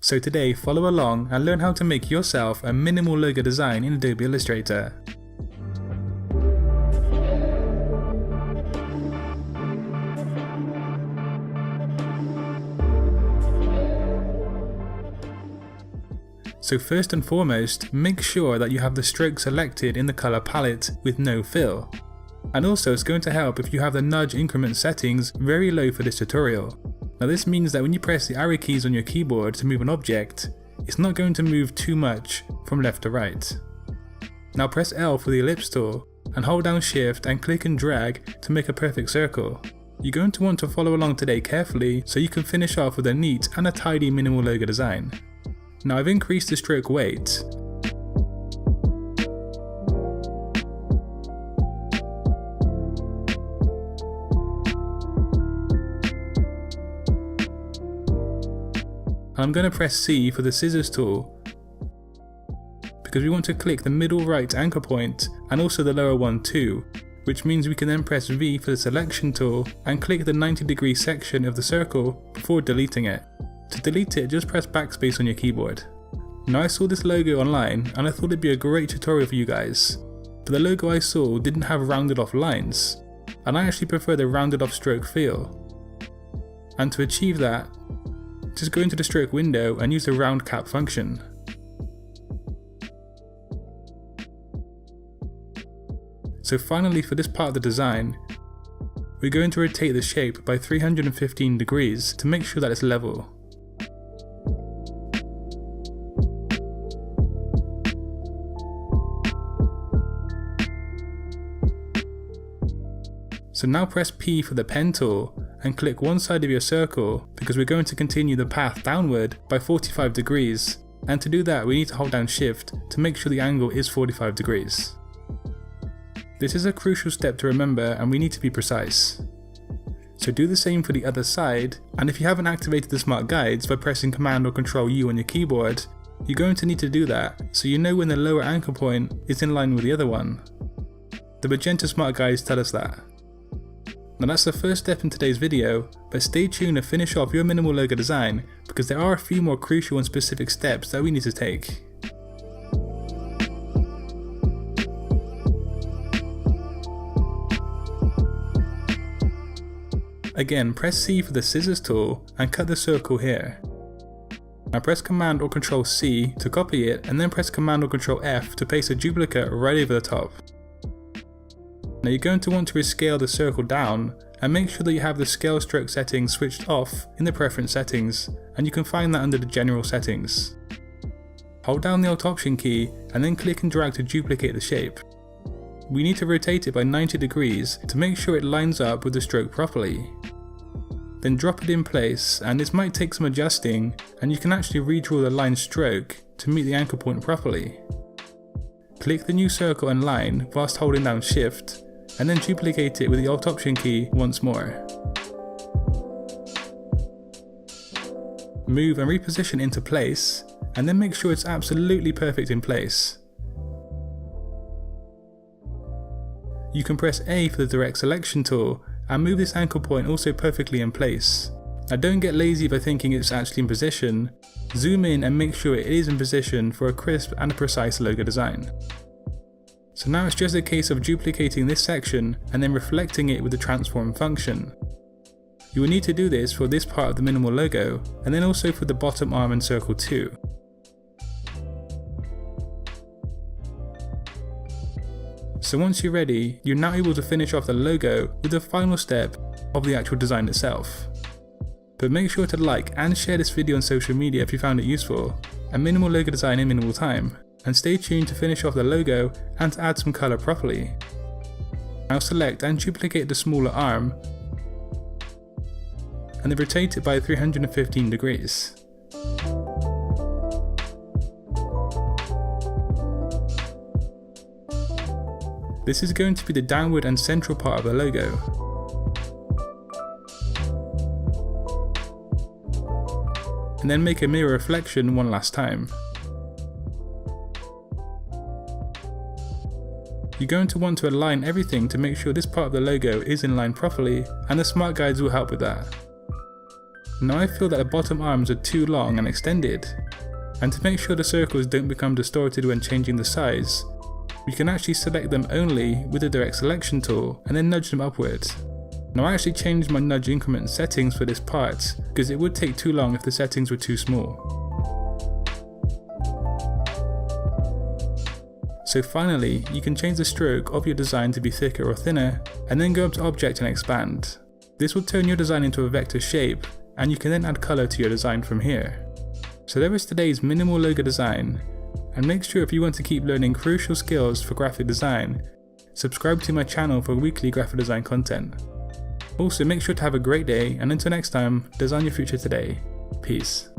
So today, follow along and learn how to make yourself a minimal logo design in Adobe Illustrator. So first and foremost, make sure that you have the stroke selected in the color palette with no fill. And also it's going to help if you have the nudge increment settings very low for this tutorial. Now this means that when you press the arrow keys on your keyboard to move an object, it's not going to move too much from left to right. Now press L for the ellipse tool and hold down Shift and click and drag to make a perfect circle. You're going to want to follow along today carefully so you can finish off with a neat and a tidy minimal logo design. Now I've increased the stroke weight. I'm going to press C for the scissors tool because we want to click the middle right anchor point and also the lower one too, which means we can then press V for the selection tool and click the 90-degree section of the circle before deleting it. To delete it, just press backspace on your keyboard. Now I saw this logo online and I thought it'd be a great tutorial for you guys, but the logo I saw didn't have rounded off lines, and I actually prefer the rounded off stroke feel. And to achieve that, just go into the stroke window and use the round cap function. So finally, for this part of the design, we're going to rotate the shape by 315 degrees to make sure that it's level. So now press P for the pen tool and click one side of your circle because we're going to continue the path downward by 45 degrees, and to do that we need to hold down Shift to make sure the angle is 45 degrees. This is a crucial step to remember and we need to be precise. So do the same for the other side, and if you haven't activated the smart guides by pressing Command or Control U on your keyboard, you're going to need to do that so you know when the lower anchor point is in line with the other one. The magenta smart guides tell us that. Now that's the first step in today's video, but stay tuned to finish off your minimal logo design because there are a few more crucial and specific steps that we need to take. Again, press C for the scissors tool and cut the circle here. Now press Command or Control C to copy it and then press Command or Control F to paste a duplicate right over the top. Now you're going to want to rescale the circle down and make sure that you have the scale stroke settings switched off in the preference settings, and you can find that under the general settings. Hold down the Alt Option key and then click and drag to duplicate the shape. We need to rotate it by 90 degrees to make sure it lines up with the stroke properly. Then drop it in place, and this might take some adjusting and you can actually redraw the line stroke to meet the anchor point properly. Click the new circle and line whilst holding down Shift, and then duplicate it with the Alt Option key once more. Move and reposition into place, and then make sure it's absolutely perfect in place. You can press A for the direct selection tool and move this anchor point also perfectly in place. Now don't get lazy by thinking it's actually in position. Zoom in and make sure it is in position for a crisp and a precise logo design. So now it's just a case of duplicating this section and then reflecting it with the transform function. You will need to do this for this part of the minimal logo, and then also for the bottom arm and circle too. So once you're ready, you're now able to finish off the logo with the final step of the actual design itself. But make sure to like and share this video on social media if you found it useful. A minimal logo design in minimal time. And stay tuned to finish off the logo and to add some colour properly. Now select and duplicate the smaller arm and then rotate it by 315 degrees. This is going to be the downward and central part of the logo. And then make a mirror reflection one last time. You're going to want to align everything to make sure this part of the logo is in line properly, and the smart guides will help with that. Now I feel that the bottom arms are too long and extended, and to make sure the circles don't become distorted when changing the size, we can actually select them only with the direct selection tool and then nudge them upwards. Now I actually changed my nudge increment settings for this part because it would take too long if the settings were too small. So finally, you can change the stroke of your design to be thicker or thinner, and then go up to Object and Expand. This will turn your design into a vector shape, and you can then add colour to your design from here. So there is today's minimal logo design, and make sure if you want to keep learning crucial skills for graphic design, subscribe to my channel for weekly graphic design content. Also make sure to have a great day, and until next time, design your future today. Peace.